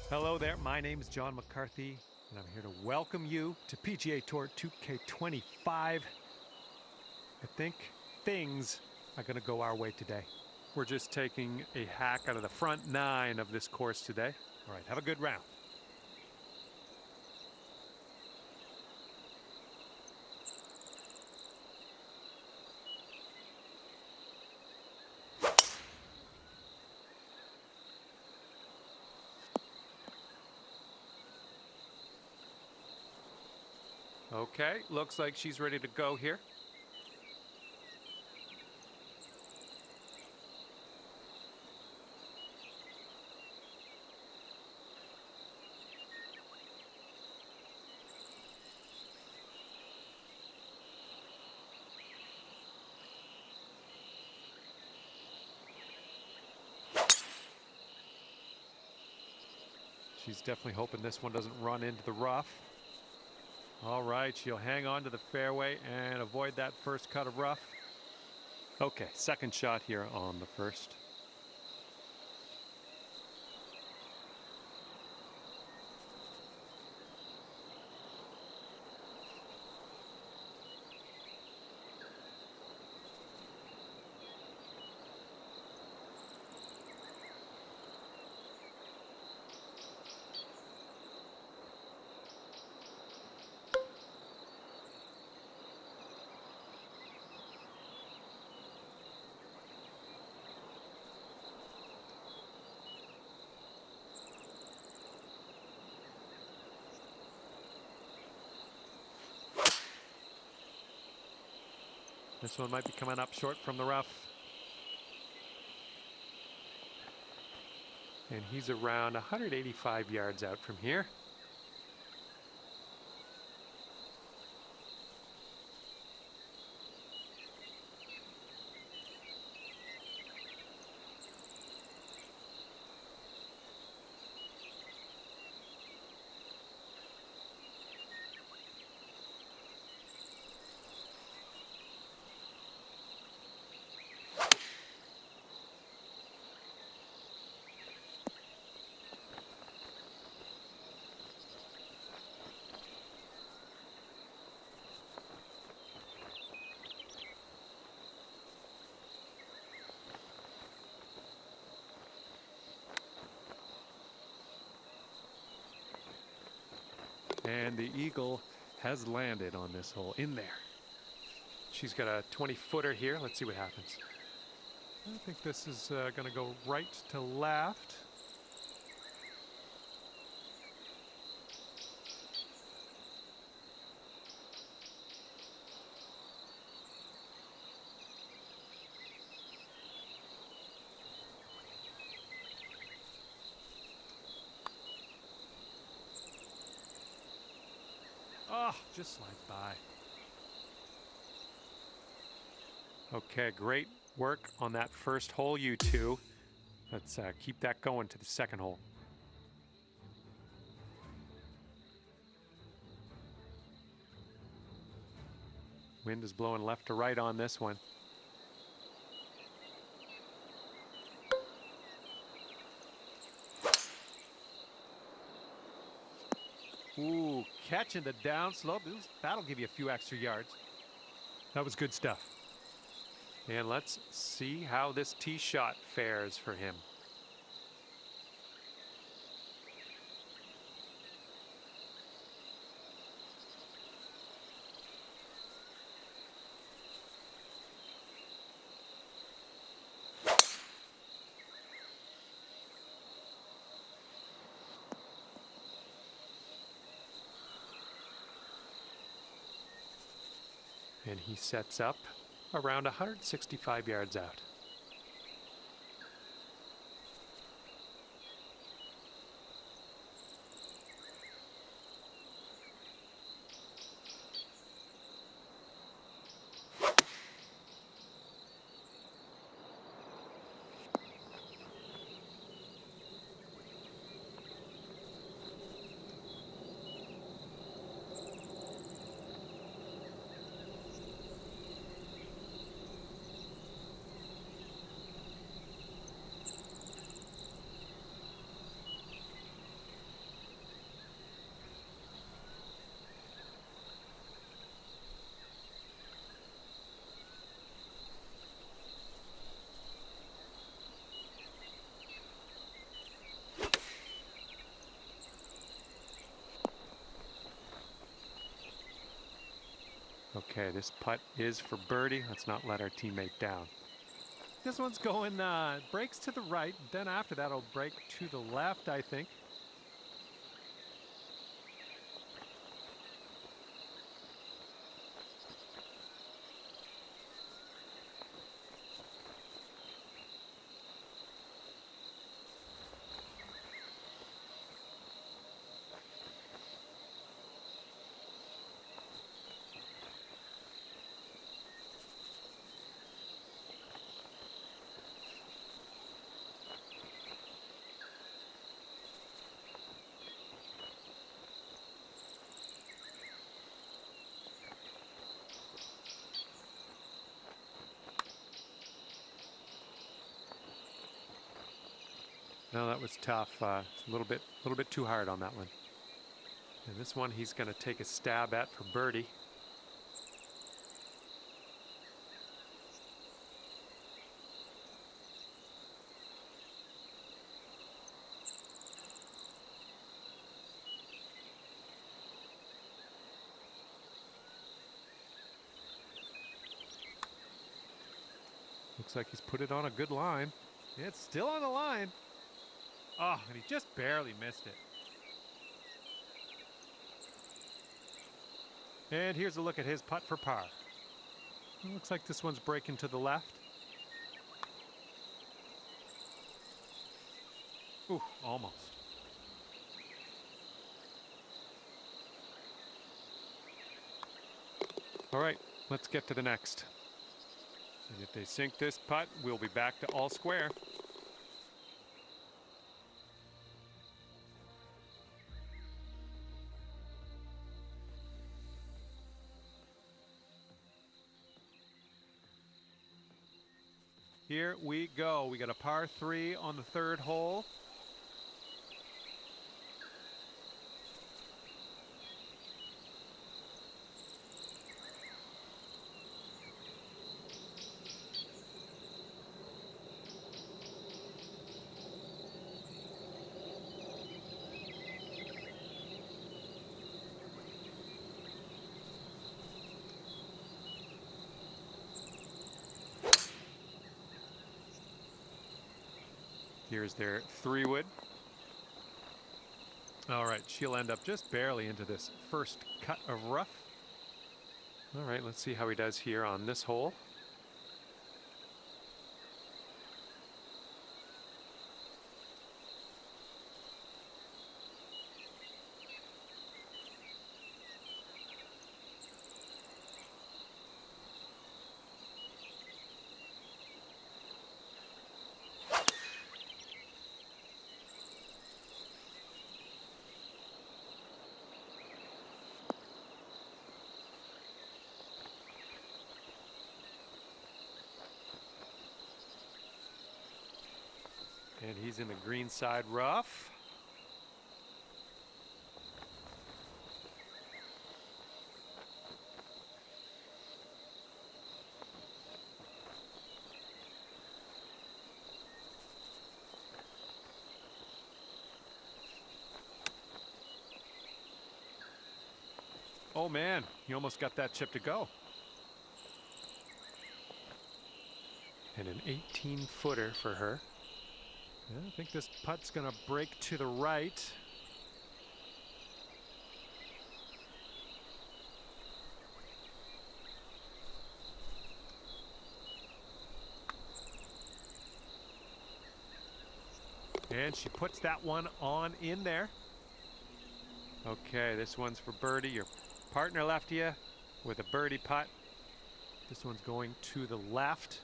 Hello there, my name is John McCarthy, and I'm here to welcome you to PGA Tour 2K25. I think things are going to go our way today. We're just taking a hack out of the front nine of this course today. All right, have a good round. Okay, looks like she's ready to go here. She's definitely hoping this one doesn't run into the rough. All right, she'll hang on to the fairway and avoid that first cut of rough. Okay, second shot here on the first. This one might be coming up short from the rough. And he's around 185 yards out from here. And the eagle has landed on this hole in there. She's got a 20-footer here. Let's see what happens. I think this is going to go right to left. Oh, just slides by. Okay, great work on that first hole, you two. Let's keep that going to the second hole. Wind is blowing left to right on this one. Ooh, catching the downslope. That'll give you a few extra yards. That was good stuff. And let's see how this tee shot fares for him. And he sets up around 165 yards out. Okay, this putt is for birdie. Let's not let our teammate down. This one's going, breaks to the right. Then after that, it'll break to the left, I think. No, that was tough. It's a little bit too hard on that one. And this one he's going to take a stab at for birdie. Looks like he's put it on a good line. It's still on the line. Oh, and he just barely missed it. And here's a look at his putt for par. It looks like this one's breaking to the left. Ooh, almost. All right, let's get to the next. And if they sink this putt, we'll be back to all square. Here we go. We got a par 3 on the third hole. Here's their 3-wood. All right, she'll end up just barely into this first cut of rough. All right, let's see how he does here on this hole. And he's in the green side rough. Oh man, he almost got that chip to go. And an 18-footer for her. Yeah, I think this putt's gonna break to the right. And she puts that one on in there. Okay, this one's for birdie. Your partner left you with a birdie putt. This one's going to the left.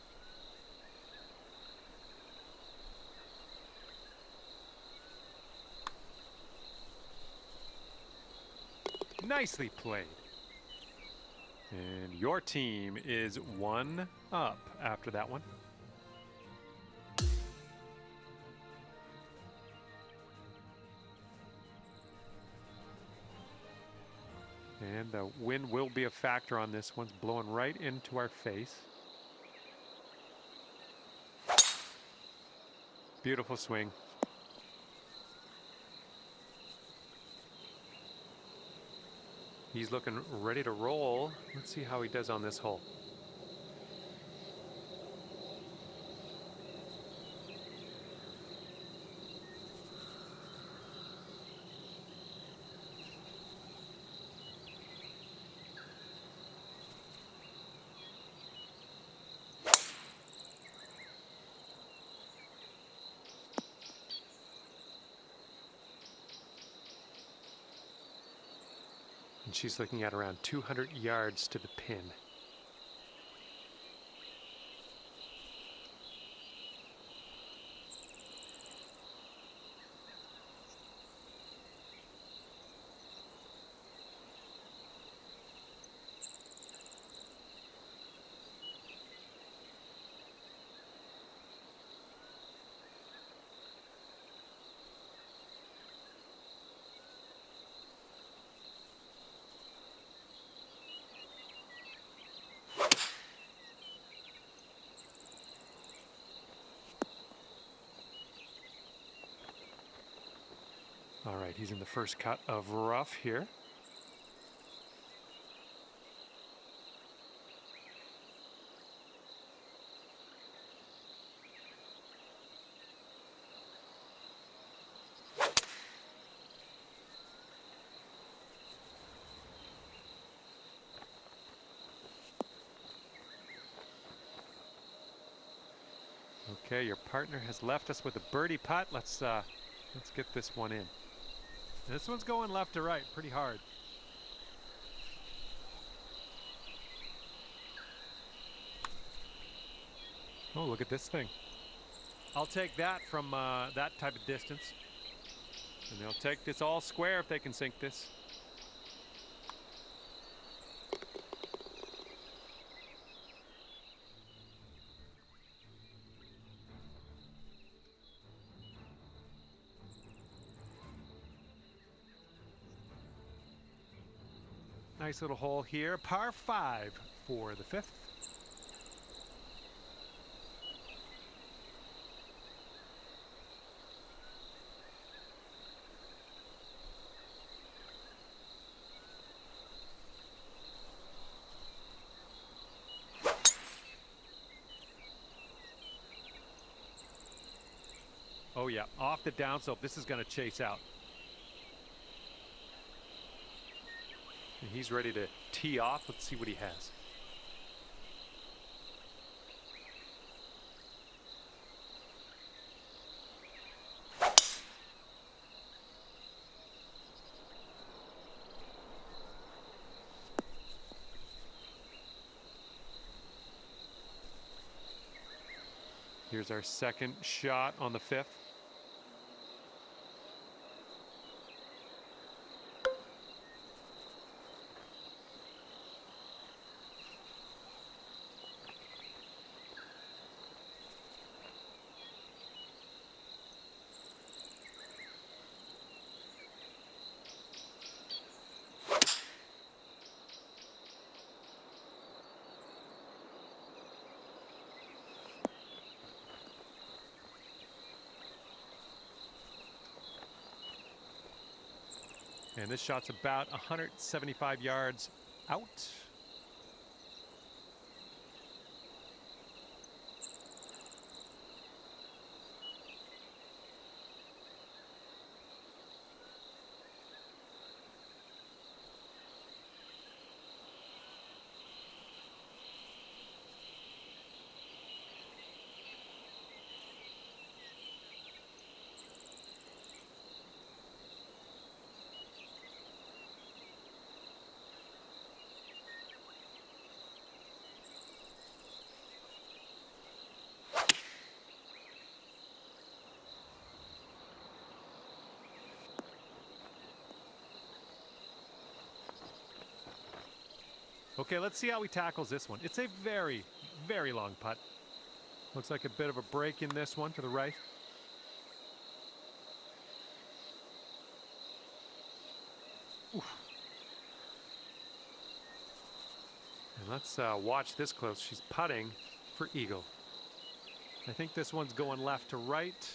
Nicely played. And your team is 1 up after that one. And the wind will be a factor on this. One's blowing right into our face. Beautiful swing. He's looking ready to roll. Let's see how he does on this hole. And she's looking at around 200 yards to the pin. All right, he's in the first cut of rough here. Okay, your partner has left us with a birdie putt. Let's get this one in. This one's going left to right pretty hard. Oh, look at this thing. I'll take that from that type of distance. And they'll take this all square if they can sink this. Nice little hole here, par 5 for the 5th. Oh yeah, off the downslope. This is going to chase out. And he's ready to tee off. Let's see what he has. Here's our second shot on the 5th. And this shot's about 175 yards out. Okay, let's see how he tackles this one. It's a very, very long putt. Looks like a bit of a break in this one to the right. Oof. And let's watch this close. She's putting for eagle. I think this one's going left to right.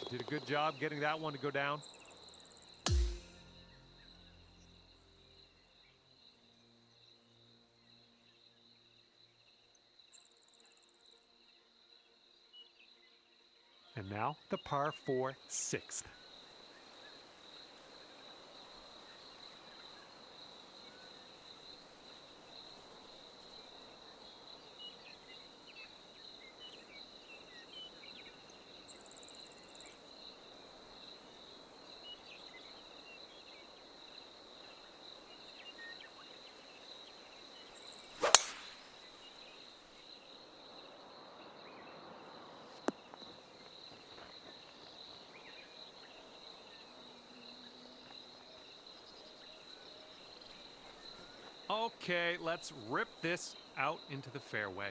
She did a good job getting that one to go down. And now the par 4 sixth. Okay, let's rip this out into the fairway.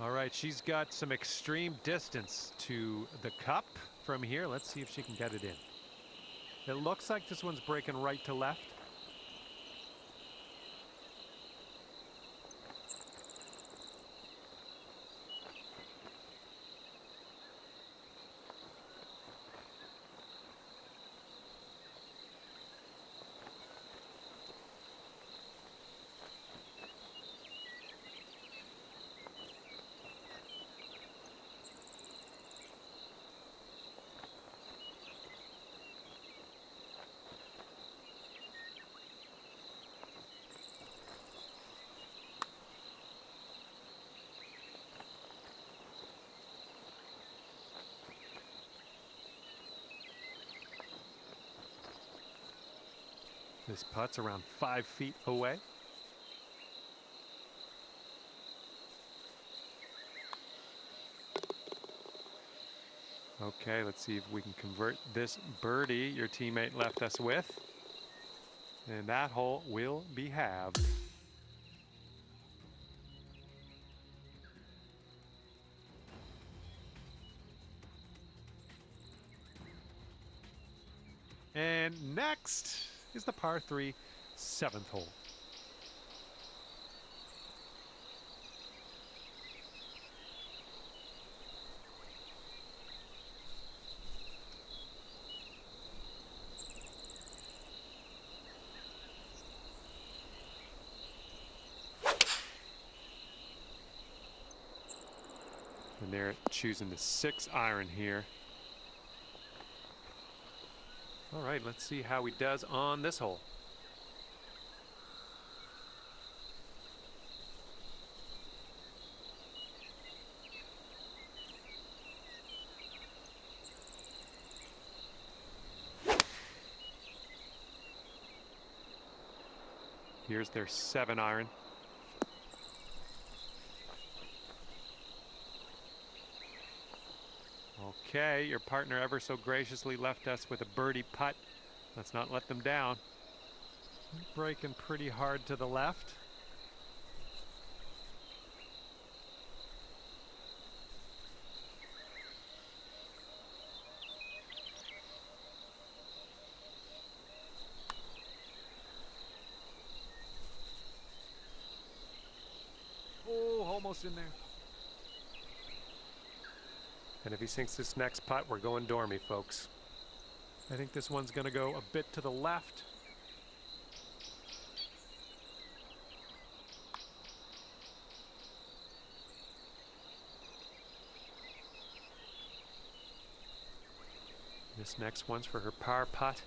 All right, she's got some extreme distance to the cup from here. Let's see if she can get it in. It looks like this one's breaking right to left. This putt's around 5 feet away. Okay, let's see if we can convert this birdie your teammate left us with. And that hole will be halved. And next is the par 3 7th hole. And they're choosing the 6 iron here. All right, let's see how he does on this hole. Here's their 7 iron. Okay, your partner ever so graciously left us with a birdie putt. Let's not let them down. Breaking pretty hard to the left. Oh, almost in there. And if he sinks this next putt, we're going dormy, folks. I think this one's going to go a bit to the left. This next one's for her par putt.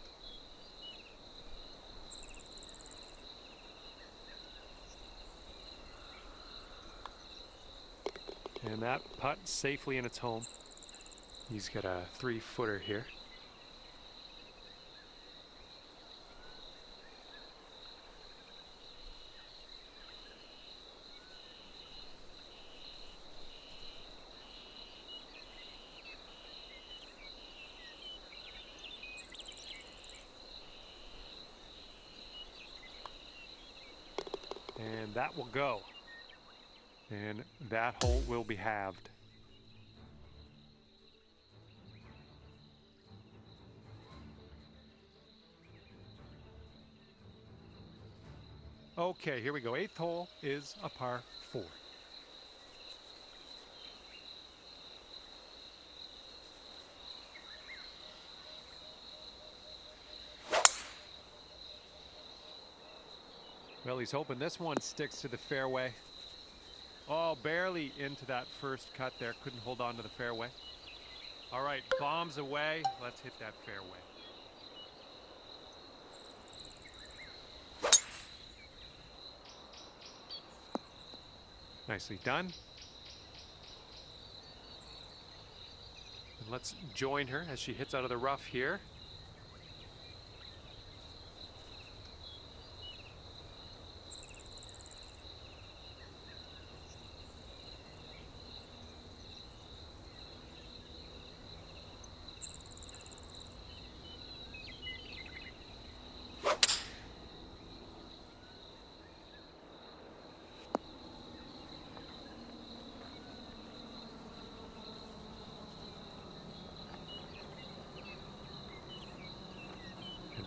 And that putt safely in its home. He's got a 3-footer here. And that will go. And that hole will be halved. Okay, here we go. 8th hole is a par 4. Well, he's hoping this one sticks to the fairway. Oh, barely into that first cut there. Couldn't hold on to the fairway. All right, bombs away. Let's hit that fairway. Nicely done. And let's join her as she hits out of the rough here.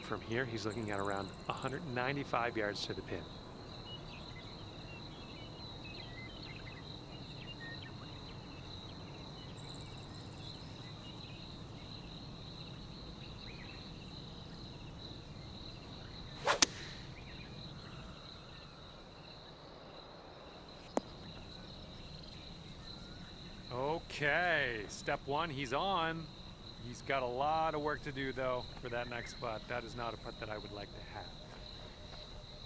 From here, he's looking at around 195 yards to the pin. Okay, step 1, he's on. He's got a lot of work to do, though, for that next putt. That is not a putt that I would like to have.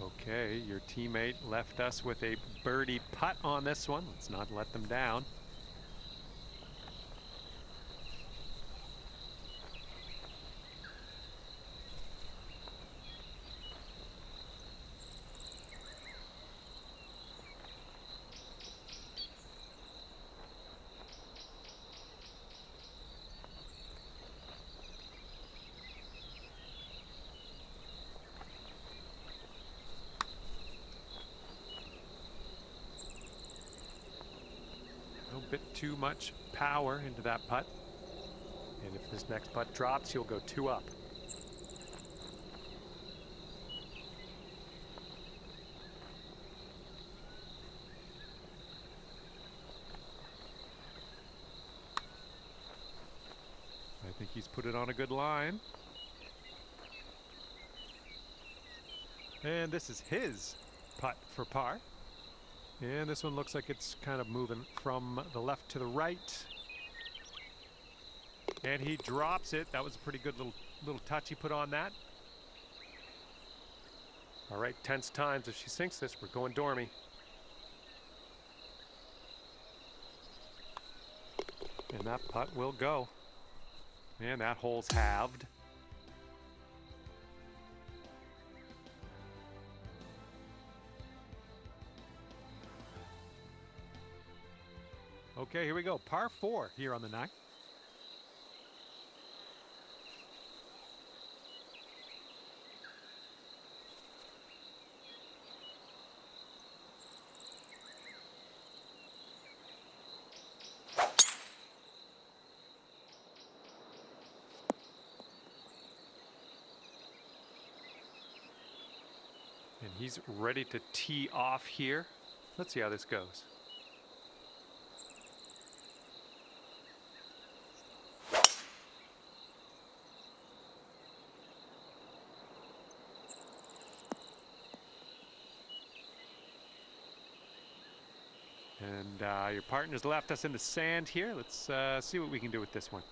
Okay, your teammate left us with a birdie putt on this one. Let's not let them down. A bit too much power into that putt. And if this next putt drops, he'll go 2 up. I think he's put it on a good line. And this is his putt for par. And this one looks like it's kind of moving from the left to the right. And he drops it. That was a pretty good little touch he put on that. All right, tense times. If she sinks this, we're going Dormy. And that putt will go. And that hole's halved. Okay, here we go. Par 4 here on the 9th. And he's ready to tee off here. Let's see how this goes. And your partner's left us in the sand here. Let's see what we can do with this one.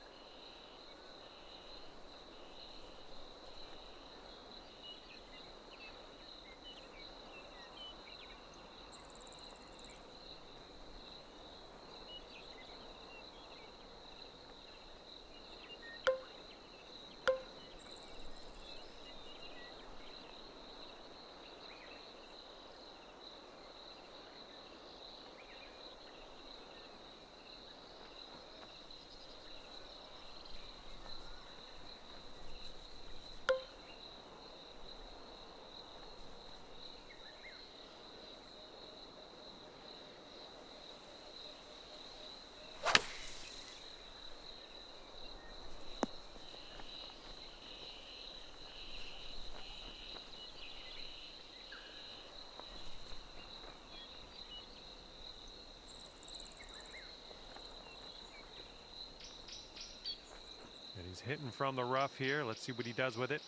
He's hitting from the rough here. Let's see what he does with it.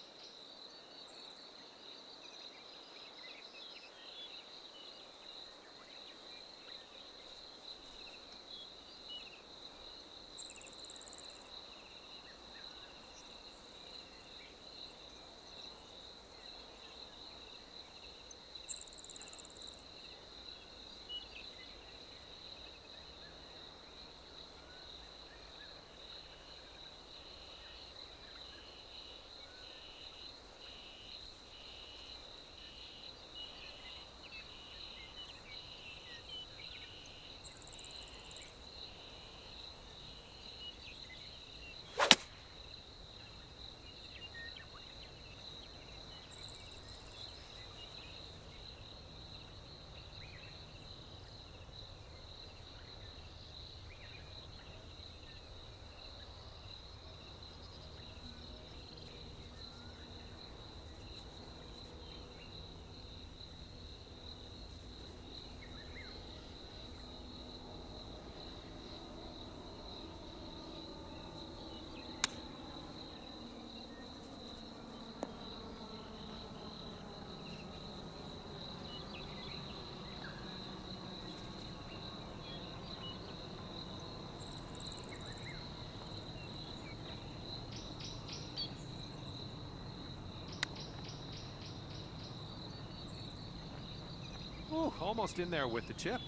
Ooh, almost in there with the chip.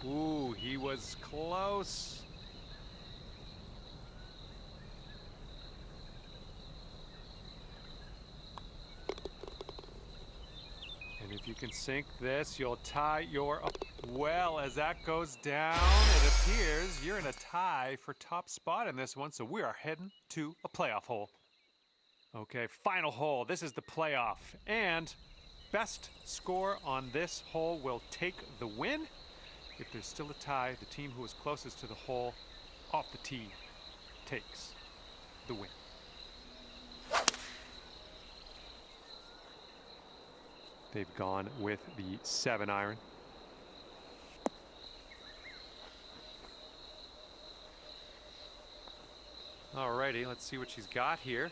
Ooh, he was close. And if you can sink this, you'll tie your... Well, as that goes down, it appears you're in a tie for top spot in this one, so we are heading to a playoff hole. Okay, final hole. This is the playoff. And best score on this hole will take the win. If there's still a tie, the team who is closest to the hole off the tee takes the win. They've gone with the 7-iron. Alrighty, let's see what she's got here.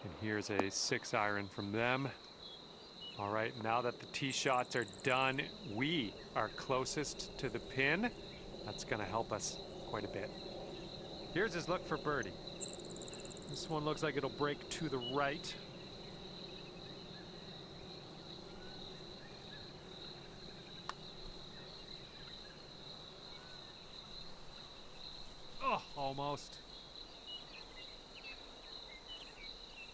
And here's a 6-iron from them. All right, now that the tee shots are done, we are closest to the pin. That's gonna help us quite a bit. Here's his look for birdie. This one looks like it'll break to the right. Oh, almost.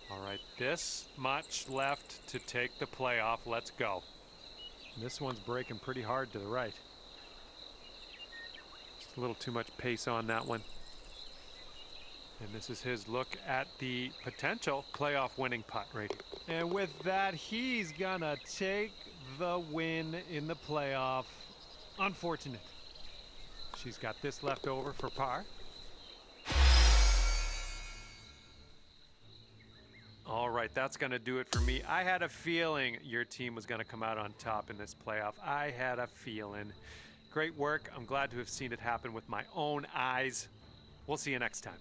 All right, this much left to take the playoff. Let's go. This one's breaking pretty hard to the right. Just a little too much pace on that one. And this is his look at the potential playoff winning putt right here. And with that, he's gonna take the win in the playoff. Unfortunate. She's got this left over for par. All right, that's going to do it for me. I had a feeling your team was going to come out on top in this playoff. I had a feeling. Great work. I'm glad to have seen it happen with my own eyes. We'll see you next time.